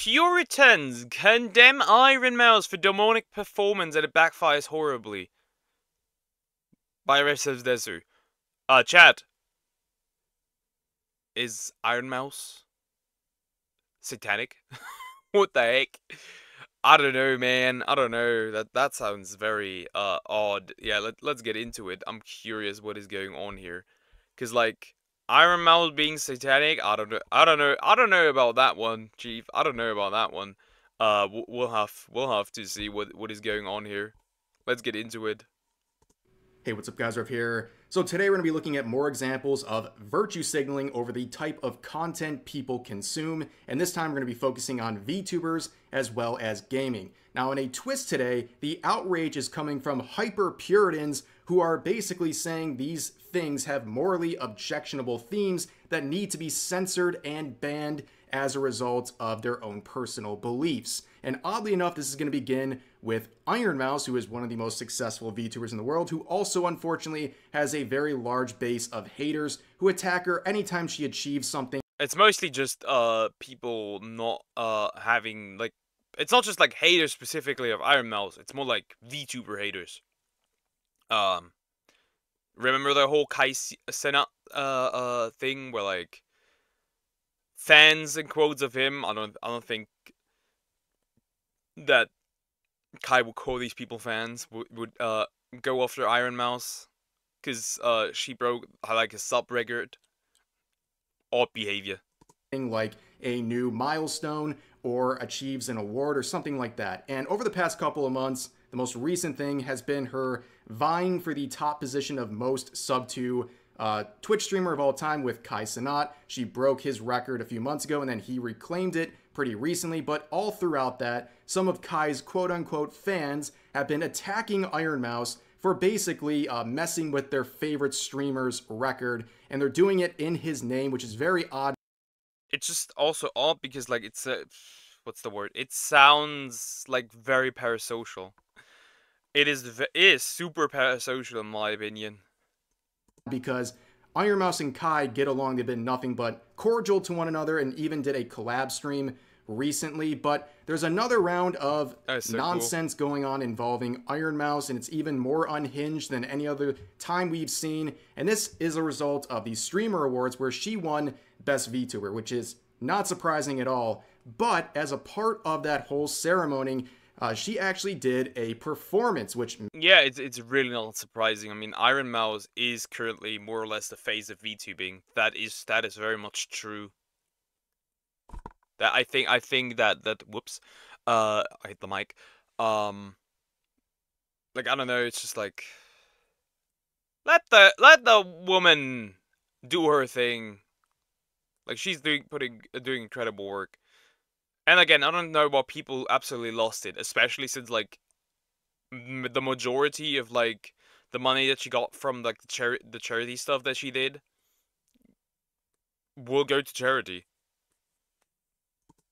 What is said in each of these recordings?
Puritans condemn Ironmouse for demonic performance and it backfires horribly. By Parasocial. Chat. Is Ironmouse satanic? What the heck? I don't know, man. I don't know. That sounds very odd. Yeah, let's get into it. I'm curious what is going on here. Cause like Ironmouse being satanic, I don't know. I don't know about that one, Chief. I don't know about that one. We'll have to see what is going on here. Let's get into it. Hey, what's up guys, Rev here. So today we're going to be looking at more examples of virtue signaling over the type of content people consume, and this time we're going to be focusing on VTubers as well as gaming. Now in a twist today, the outrage is coming from hyper Puritans who are basically saying these things have morally objectionable themes that need to be censored and banned as a result of their own personal beliefs. And oddly enough, this is going to begin with Ironmouse, who is one of the most successful VTubers in the world, who also unfortunately has a very large base of haters who attack her anytime she achieves something. It's mostly just people not having like, it's not just like haters specifically of Ironmouse, it's more like VTuber haters. Remember the whole Kai Senat thing where like fans in quotes of him, I don't think that Kai would call these people fans, would go after Ironmouse because she broke like a sub record. Odd behavior. Like a new milestone or achieves an award or something like that. And over the past couple of months, the most recent thing has been her vying for the top position of most sub-2 Twitch streamer of all time with Kai Cenat. She broke his record a few months ago and then he reclaimed it pretty recently, but all throughout that, some of Kai's quote-unquote fans have been attacking Ironmouse for basically messing with their favorite streamer's record, and they're doing it in his name, which is very odd. It's just also odd because like it's what's the word? It sounds like very parasocial. It is super parasocial in my opinion. Because Ironmouse and Kai get along, they've been nothing but cordial to one another and even did a collab stream recently, but there's another round of nonsense going on involving Ironmouse, and it's even more unhinged than any other time we've seen, and this is a result of the Streamer Awards where she won Best VTuber, which is not surprising at all, but as a part of that whole ceremony, she actually did a performance, which... Yeah, it's really not surprising. I mean, Ironmouse is currently more or less the face of VTubing. That is very much true. That I think that whoops, I hit the mic. Like I don't know. It's just like let the woman do her thing. Like she's doing incredible work. And again, I don't know why people absolutely lost it, especially since like the majority of like the money that she got from like the charity stuff that she did will go to charity.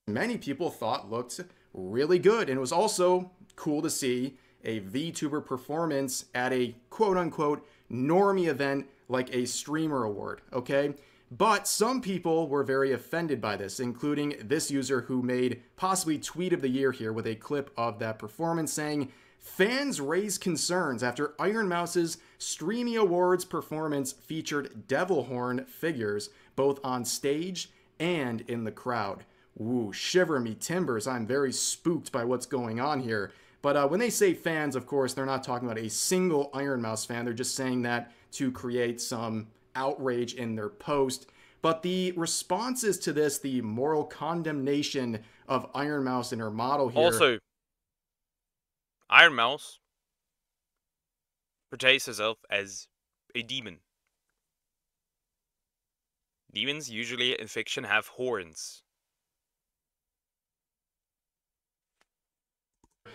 Many people thought looked really good, and it was also cool to see a VTuber performance at a quote-unquote normie event like a Streamer Award, okay? But some people were very offended by this, including this user who made possibly Tweet of the Year here with a clip of that performance saying, "Fans raise concerns after Ironmouse's Streamy Awards performance featured devil horn figures both on stage and in the crowd." Ooh, shiver me timbers, I'm very spooked by what's going on here. But when they say fans, of course, they're not talking about a single Ironmouse fan. They're just saying that to create some outrage in their post. But the responses to this, the moral condemnation of Ironmouse and her model here... Also, Ironmouse portrays herself as a demon. Demons usually in fiction have horns.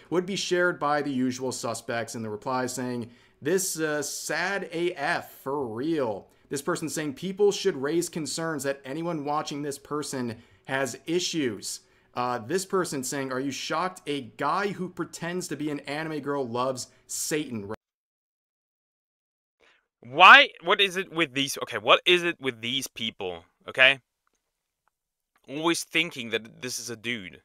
Would be shared by the usual suspects in the replies saying, "This sad AF for real." This person saying people should raise concerns that anyone watching this person has issues. This person saying, "Are you shocked a guy who pretends to be an anime girl loves Satan?" Why? What is it with these? Okay, what is it with these people? Okay, always thinking that this is a dude.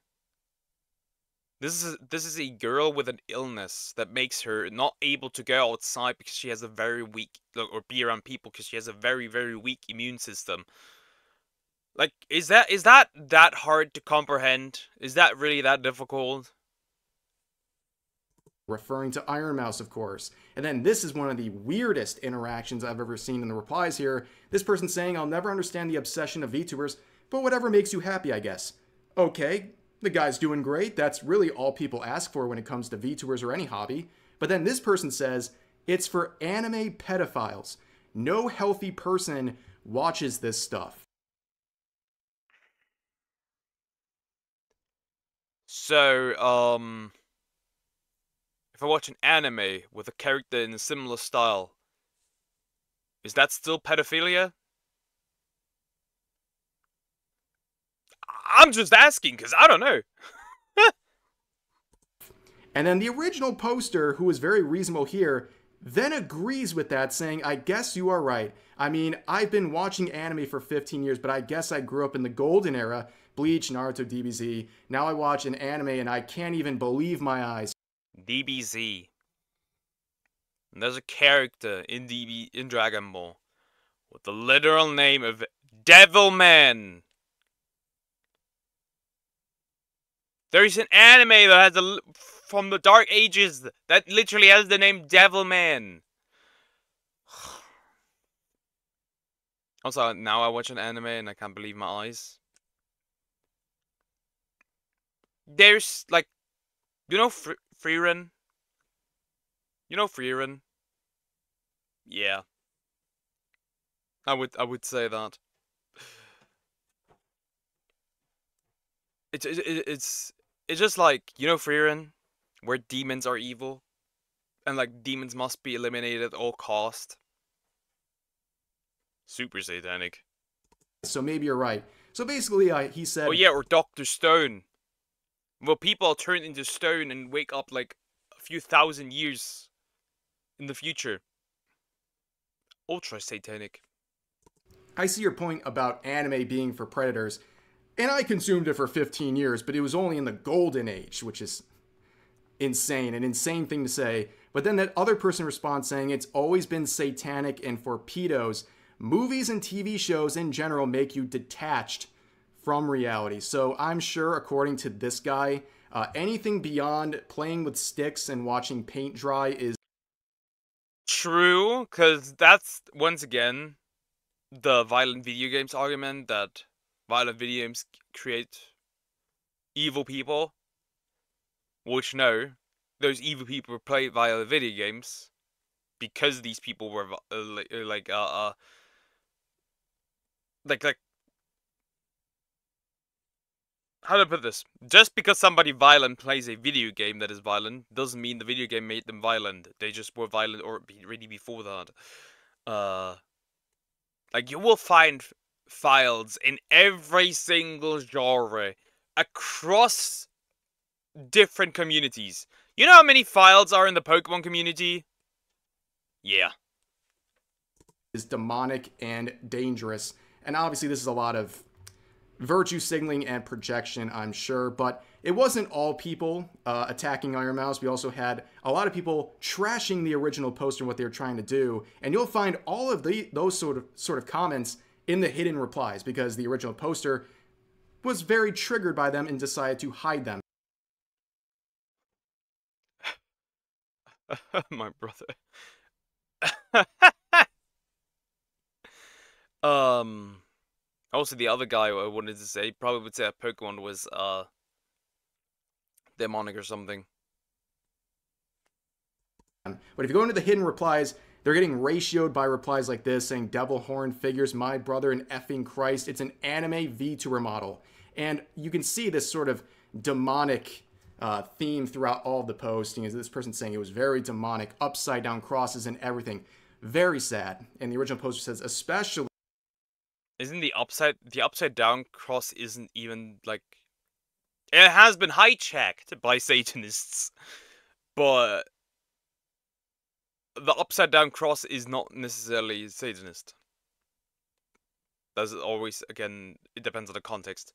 This is a girl with an illness that makes her not able to go outside because she has a very weak, or be around people because she has a very, very weak immune system. Like, is that hard to comprehend? Is that really that difficult? Referring to Ironmouse, of course. And then this is one of the weirdest interactions I've ever seen in the replies here. This person saying, I'll never understand the obsession of VTubers, but whatever makes you happy, I guess. Okay, the guy's doing great. That's really all people ask for when it comes to VTubers or any hobby. But then this person says, it's for anime pedophiles. No healthy person watches this stuff. So, if I watch an anime with a character in a similar style, is that still pedophilia? I'm just asking, because I don't know. And then the original poster, who was very reasonable here, then agrees with that, saying, I guess you are right. I mean, I've been watching anime for 15 years, but I guess I grew up in the golden era. Bleach, Naruto, DBZ. Now I watch an anime and I can't even believe my eyes. DBZ. And there's a character in Dragon Ball with the literal name of Devilman. There's an anime that has from the Dark Ages that literally has the name Devilman. Also, now I watch an anime and I can't believe my eyes. There's like, you know, Freerun. You know Freerun. Yeah, I would say that. It's just like, you know, Freerun, where demons are evil, and like demons must be eliminated at all cost. Super satanic. So maybe you're right. So basically, he said... Oh yeah, or Dr. Stone. Well, people turn into stone and wake up like a few thousand years in the future. Ultra satanic. I see your point about anime being for predators, and I consumed it for 15 years, but it was only in the golden age, which is insane, an insane thing to say. But then that other person responds saying it's always been satanic and for pedos. Movies and TV shows in general make you detached from reality. So I'm sure, according to this guy, anything beyond playing with sticks and watching paint dry is true, because that's, once again, the violent video games argument that violent video games create evil people. Which, no, those evil people play violent video games because these people were like how to put this? Just because somebody violent plays a video game that is violent doesn't mean the video game made them violent. They just were violent already before that. Like, you will find files in every single genre across different communities. You know how many files are in the Pokemon community? Yeah. Is demonic and dangerous. And obviously this is a lot of virtue signaling and projection, I'm sure, but it wasn't all people attacking Ironmouse. We also had a lot of people trashing the original poster and what they were trying to do, and you'll find all of those sort of comments in the hidden replies because the original poster was very triggered by them and decided to hide them. My brother. Also, the other guy I wanted to say probably would say that Pokemon was demonic or something. But if you go into the hidden replies, they're getting ratioed by replies like this, saying Devil Horn figures, my brother in effing Christ. It's an anime VTuber model. And you can see this sort of demonic theme throughout all of the posting. Is this person saying it was very demonic, upside down crosses and everything. Very sad. And the original poster says, especially... Isn't the upside down cross isn't even, like... It has been hijacked by Satanists, but the upside down cross is not necessarily Satanist. That's always, again, it depends on the context.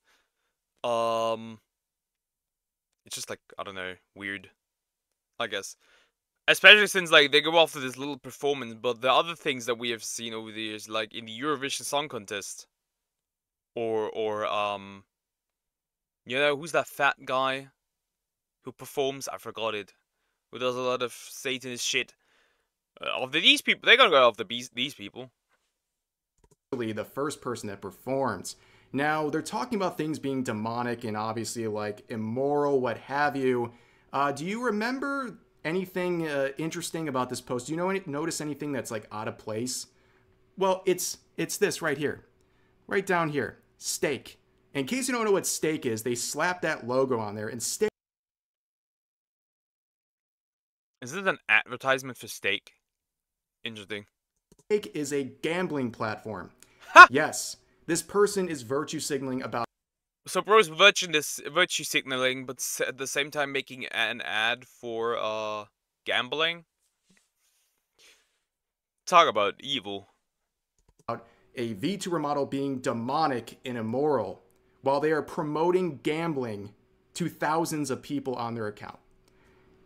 It's just like, I don't know, weird, I guess. Especially since like they go after this little performance, but the other things that we have seen over the years, like in the Eurovision Song Contest, or you know, who's that fat guy who performs? I forgot it. Who does a lot of Satanist shit. After these people, they're gonna go after these people. The first person that performs. Now, they're talking about things being demonic and obviously like immoral, what have you. Do you remember anything interesting about this post? Do you notice anything that's like out of place? Well, it's this right here. Right down here. Steak. In case you don't know what steak is, they slap that logo on there, and steak Is this an advertisement for steak? Interesting. is a gambling platform. Ha! Yes, this person is virtue signaling about. So bro's virtue signaling, but at the same time making an ad for gambling. Talk about evil. A VTuber model being demonic and immoral while they are promoting gambling to thousands of people on their account.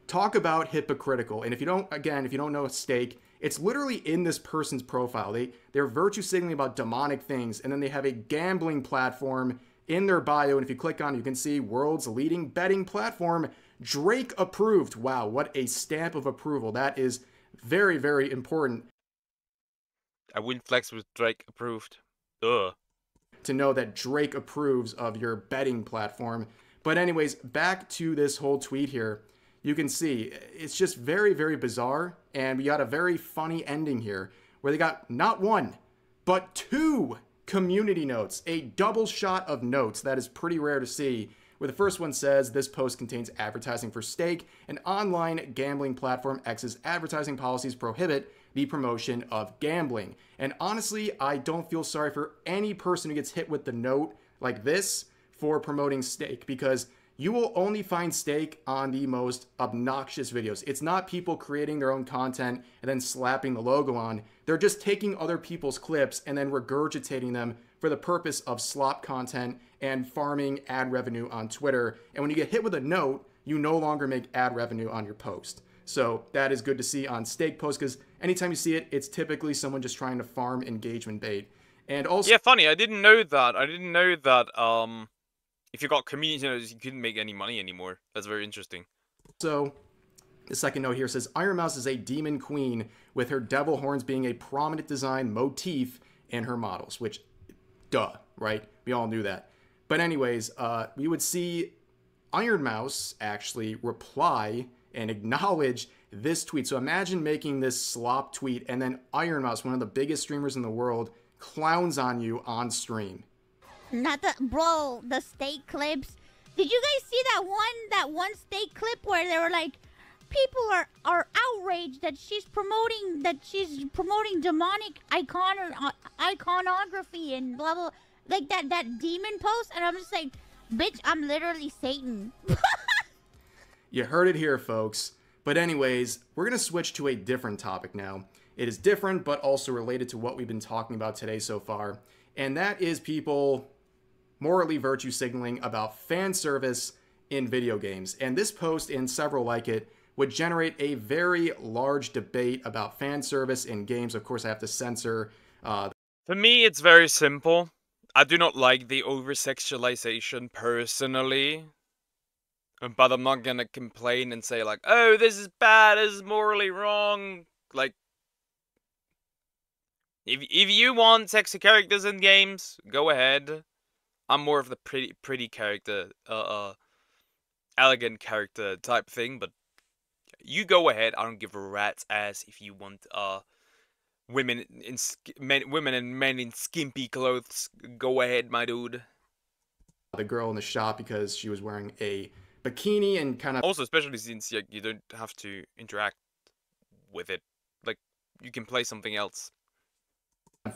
Talk about hypocritical. And if you don't know stake, it's literally in this person's profile. They're virtue signaling about demonic things, and then they have a gambling platform in their bio. And if you click on it, you can see world's leading betting platform, Drake approved. Wow, what a stamp of approval. That is very, very important. I wouldn't flex with Drake approved. Ugh. To know that Drake approves of your betting platform. But anyways, back to this whole tweet here. You can see it's just very, very bizarre. And we got a very funny ending here where they got not one, but two community notes, a double shot of notes. That is pretty rare to see. Where the first one says, this post contains advertising for stake. An online gambling platform X's advertising policies prohibit the promotion of gambling. And honestly, I don't feel sorry for any person who gets hit with the note like this for promoting stake, because you will only find stake on the most obnoxious videos. It's not people creating their own content and then slapping the logo on. They're just taking other people's clips and then regurgitating them for the purpose of slop content and farming ad revenue on Twitter. And when you get hit with a note, you no longer make ad revenue on your post. So that is good to see on stake posts, because anytime you see it, it's typically someone just trying to farm engagement bait. And also, yeah, funny. I didn't know that. If you got community notes, you couldn't make any money anymore. That's very interesting. So the second note here says, Ironmouse is a demon queen, with her devil horns being a prominent design motif in her models, which, duh, right? We all knew that. But anyways, we would see Ironmouse actually reply and acknowledge this tweet. So imagine making this slop tweet and then Ironmouse, one of the biggest streamers in the world, clowns on you on stream. Not the bro, the steak clips. Did you guys see that one steak clip where they were like, people are outraged that she's promoting demonic iconography and blah blah, like that demon post, and I'm just like, bitch, I'm literally Satan. You heard it here, folks. But anyways, we're going to switch to a different topic now. It is different, but also related to what we've been talking about today so far. And that is people morally virtue signaling about fan service in video games. And this post and several like it would generate a very large debate about fan service in games. Of course, I have to censor. For me, it's very simple. I do not like the over-sexualization personally. But I'm not gonna complain and say like, oh, this is bad, this is morally wrong. Like, if you want sexy characters in games, go ahead. I'm more of the pretty character, elegant character type thing. But you go ahead. I don't give a rat's ass if you want women and men in skimpy clothes. Go ahead, my dude. The girl in the shop because she was wearing a bikini and kind of... Also, especially since you don't have to interact with it. Like, you can play something else.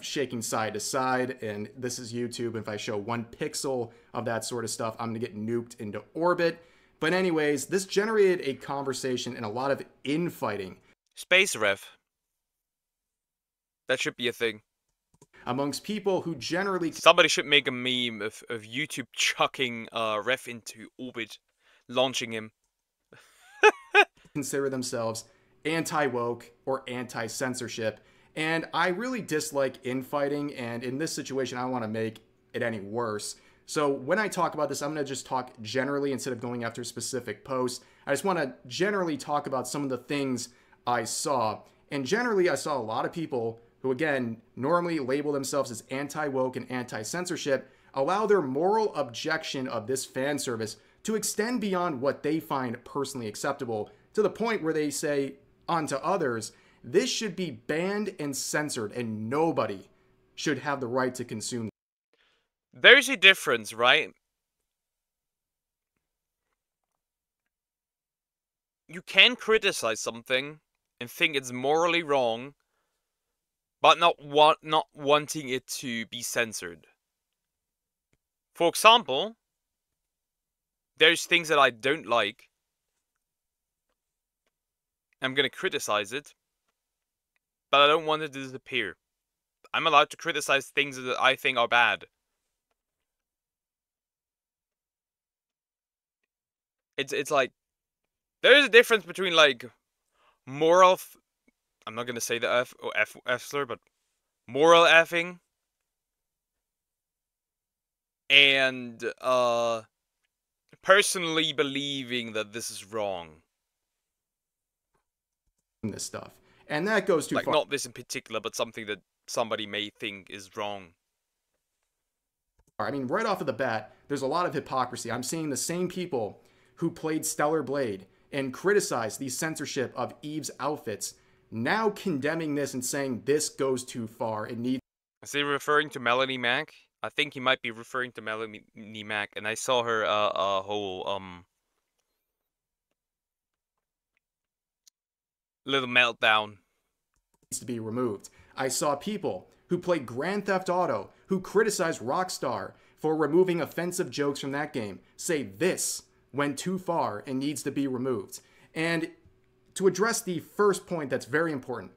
Shaking side to side, and this is YouTube. If I show 1 pixel of that sort of stuff, I'm going to get nuked into orbit. But anyways, this generated a conversation and a lot of infighting. Space ref. That should be a thing. Amongst people who generally... Somebody should make a meme of YouTube chucking ref into orbit. launching him. consider themselves anti-woke or anti-censorship. And I really dislike infighting, and in this situation, I don't want to make it any worse. So when I talk about this, I'm going to just talk generally instead of going after specific posts. I just want to generally talk about some of the things I saw. And generally, I saw a lot of people who, again, normally label themselves as anti-woke and anti-censorship, allow their moral objection of this fan service to extend beyond what they find personally acceptable, to the point where they say onto others, this should be banned and censored, and nobody should have the right to consume. There's a difference, right? You can criticize something and think it's morally wrong, but not wanting it to be censored. For example, there's things that I don't like. I'm gonna criticize it, but I don't want it to disappear. I'm allowed to criticize things that I think are bad. It's like, there is a difference between like moral. I'm not gonna say the F slur, but moral effing and personally believing that this is wrong. This stuff, and that goes too like, far. Not this in particular, but something that somebody may think is wrong. I mean, right off of the bat, there's a lot of hypocrisy. I'm seeing the same people who played Stellar Blade and criticized the censorship of Eve's outfits, now condemning this and saying this goes too far. It needs. Is he referring to Melanie Mac? I think he might be referring to Melanie Mac, and I saw her whole little meltdown. Needs to be removed. I saw people who played Grand Theft Auto who criticized Rockstar for removing offensive jokes from that game say this went too far and needs to be removed. And to address the first point that's very important,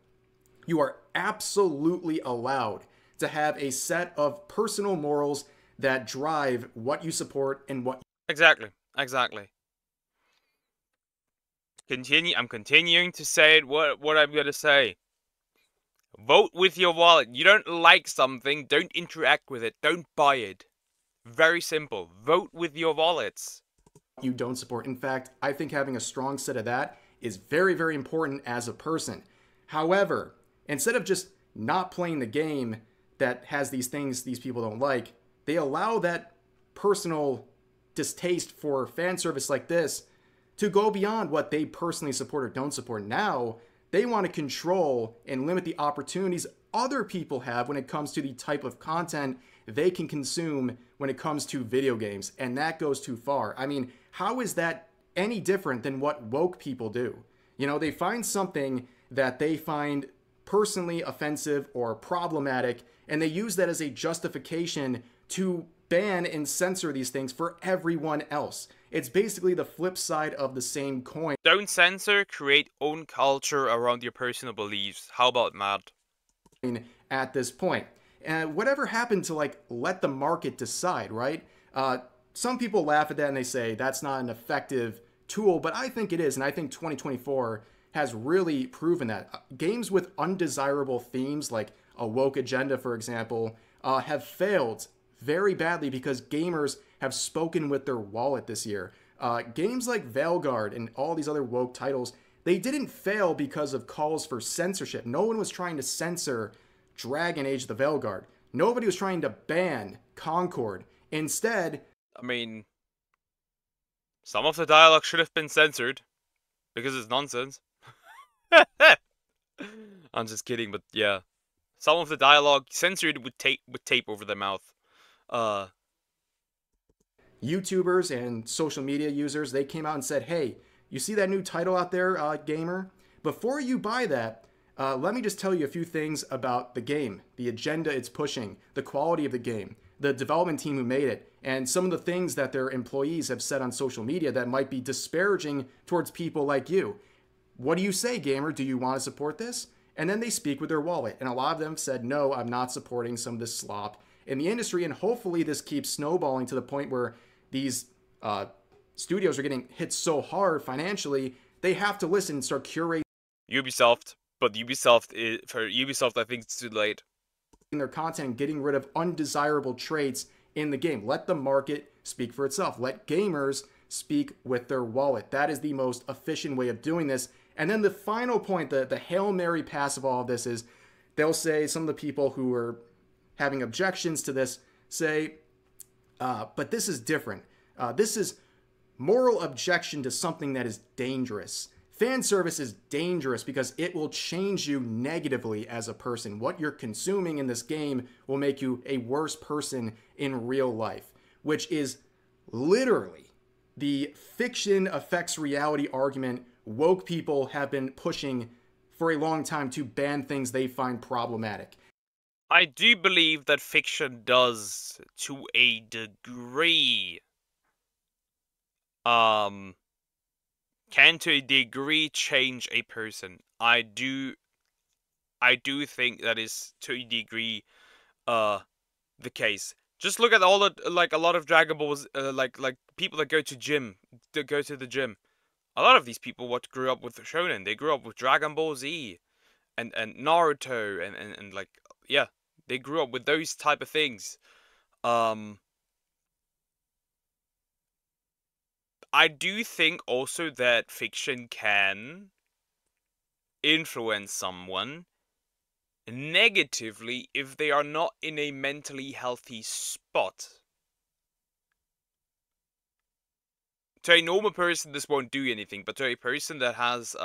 you are absolutely allowed to have a set of personal morals that drive what you support and what. Exactly. I'm continuing to say it, what I'm gonna say. Vote with your wallet. You don't like something, don't interact with it, don't buy it. Very simple. Vote with your wallets. You don't support. In fact, I think having a strong set of that is very, very important as a person. However, instead of just not playing the game that has these things these people don't like, they allow that personal distaste for fan service like this to go beyond what they personally support or don't support. Now, they want to control and limit the opportunities other people have when it comes to the type of content they can consume when it comes to video games. And that goes too far. I mean, how is that any different than what woke people do? You know, they find something that they find personally offensive or problematic, and they use that as a justification to ban and censor these things for everyone else. It's basically the flip side of the same coin. Don't censor, create own culture around your personal beliefs. How about that? At this point. And whatever happened to, like, let the market decide, right? Some people laugh at that and they say that's not an effective tool, but I think it is, and I think 2024 has really proven that. Games with undesirable themes, like a woke agenda, for example, have failed very badly because gamers have spoken with their wallet this year. Games like Veilguard and all these other woke titles, they didn't fail because of calls for censorship. No one was trying to censor Dragon Age the Veilguard. Nobody was trying to ban Concord. Instead, I mean, some of the dialogue should have been censored because it's nonsense. I'm just kidding, but yeah. Some of the dialogue censored with tape over their mouth. YouTubers and social media users, they came out and said, hey, you see that new title out there, gamer? Before you buy that, let me just tell you a few things about the game, the agenda it's pushing, the quality of the game, the development team who made it, and some of the things that their employees have said on social media that might be disparaging towards people like you. What do you say, gamer? Do you want to support this? And then they speak with their wallet. And a lot of them said, no, I'm not supporting some of this slop in the industry. And hopefully this keeps snowballing to the point where these studios are getting hit so hard financially, they have to listen and start curating Ubisoft, but for Ubisoft, I think it's too late. Their content and getting rid of undesirable traits in the game. Let the market speak for itself. Let gamers speak with their wallet. That is the most efficient way of doing this. And then the final point, the Hail Mary pass of all of this is they'll say, some of the people who are having objections to this say, but this is different. This is moral objection to something that is dangerous. Fan service is dangerous because it will change you negatively as a person. What you're consuming in this game will make you a worse person in real life, which is literally the fiction affects reality argument woke people have been pushing for a long time to ban things they find problematic. I do believe that fiction does, to a degree, can to a degree change a person. I do think that is to a degree the case. Just look at all the a lot of Dragon Balls, like people that go to the gym. A lot of these people what grew up with the shonen, they grew up with Dragon Ball Z and Naruto and like, yeah, they grew up with those type of things. I do think also that fiction can influence someone negatively if they are not in a mentally healthy spot. To a normal person, this won't do anything, but to a person that has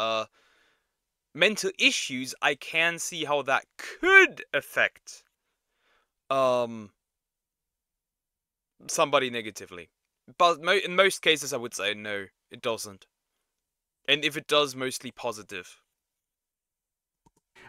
mental issues, I can see how that could affect somebody negatively. But in most cases, I would say no, it doesn't. And if it does, mostly positive.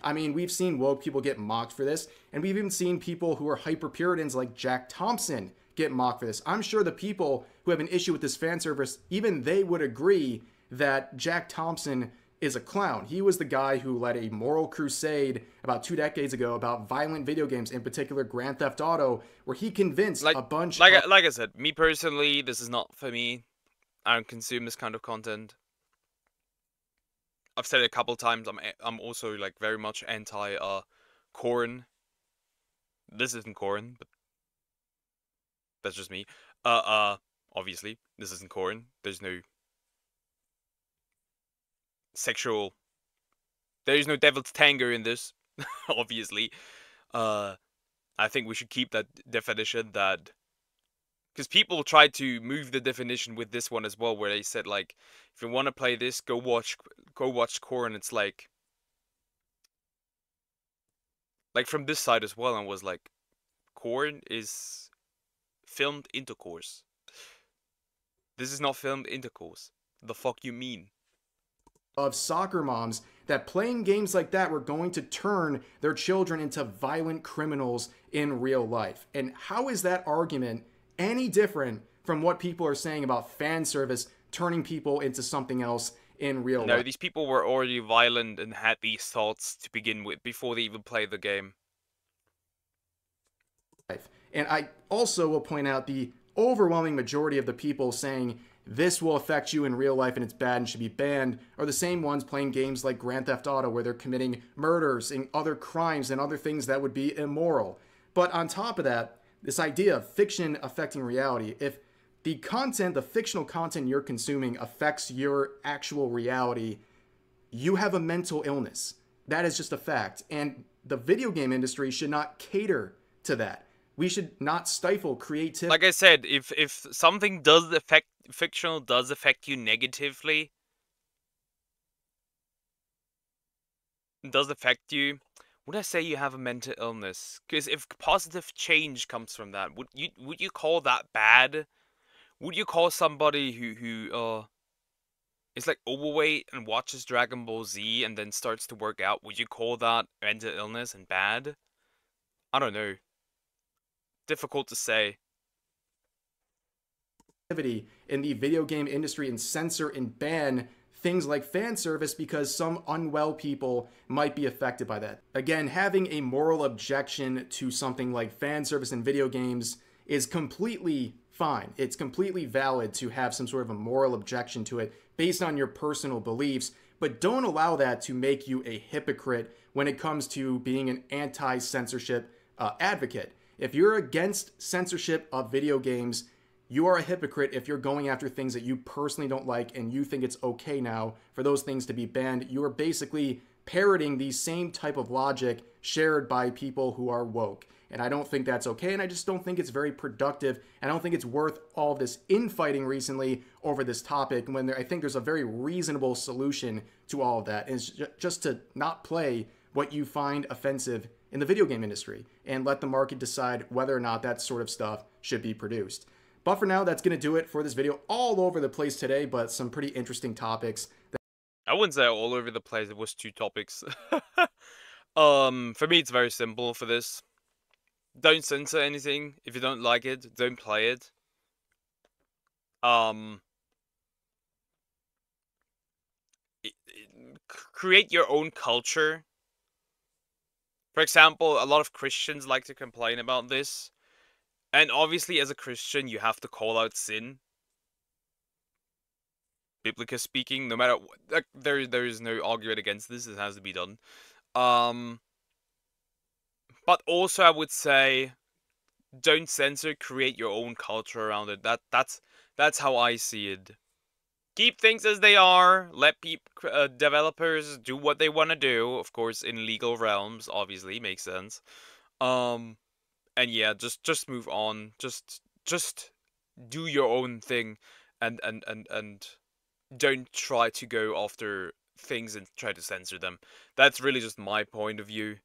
I mean, we've seen woke people get mocked for this, and we've even seen people who are hyper-Puritans like Jack Thompson get mocked for this. I'm sure the people who have an issue with this fan service, even they would agree that Jack Thompson is a clown. He was the guy who led a moral crusade about 2 decades ago about violent video games, in particular Grand Theft Auto, where he convinced a bunch like I said, me personally, this is not for me. I don't consume this kind of content. I've said it a couple times, I'm also like very much anti corn. This isn't corn, but that's just me. Obviously, this isn't corn. There's no sexual. There is no devil's tango in this, obviously. I think we should keep that definition, that because people tried to move the definition with this one as well, where they said like, if you want to play this, go watch Korn. It's like from this side as well, and was like, Korn is filmed intercourse. This is not filmed intercourse. The fuck you mean? Of soccer moms that playing games like that were going to turn their children into violent criminals in real life. And how is that argument any different from what people are saying about fan service turning people into something else in real life? No, these people were already violent and had these thoughts to begin with before they even played the game. And I also will point out the overwhelming majority of the people saying this will affect you in real life and it's bad and should be banned are the same ones playing games like Grand Theft Auto, where they're committing murders and other crimes and other things that would be immoral. But on top of that, this idea of fiction affecting reality, if the content, the fictional content you're consuming affects your actual reality, you have a mental illness. That is just a fact. And the video game industry should not cater to that. We should not stifle creativity. Like I said, if something does affect fictional does affect you negatively, does affect you, would I say you have a mental illness? Because if positive change comes from that, would you call that bad? Would you call somebody who is like overweight and watches Dragon Ball Z and then starts to work out, would you call that mental illness and bad? I don't know. Difficult to say. In the video game industry and censor and ban things like fan service because some unwell people might be affected by that. Again, having a moral objection to something like fan service in video games is completely fine. It's completely valid to have some sort of a moral objection to it based on your personal beliefs, but don't allow that to make you a hypocrite when it comes to being an anti-censorship advocate. If you're against censorship of video games, you are a hypocrite if you're going after things that you personally don't like and you think it's okay now for those things to be banned. You are basically parroting the same type of logic shared by people who are woke. And I don't think that's okay, and I just don't think it's very productive, and I don't think it's worth all this infighting recently over this topic when I think there's a very reasonable solution to all of that, and it's just to not play what you find offensive in the video game industry and let the market decide whether or not that sort of stuff should be produced. But for now, that's going to do it for this video. All over the place today, but some pretty interesting topics. I wouldn't say all over the place. It was 2 topics. For me, it's very simple for this. Don't censor anything. If you don't like it, don't play it. Create your own culture. For example, a lot of Christians like to complain about this. And obviously, as a Christian, you have to call out sin. Biblically speaking, no matter what, like, there is no argument against this. It has to be done. But also, I would say, don't censor. Create your own culture around it. That's how I see it. Keep things as they are. Let developers do what they want to do. Of course, in legal realms, obviously, makes sense. And yeah, just move on. Just do your own thing, and don't try to go after things and try to censor them. That's really just my point of view.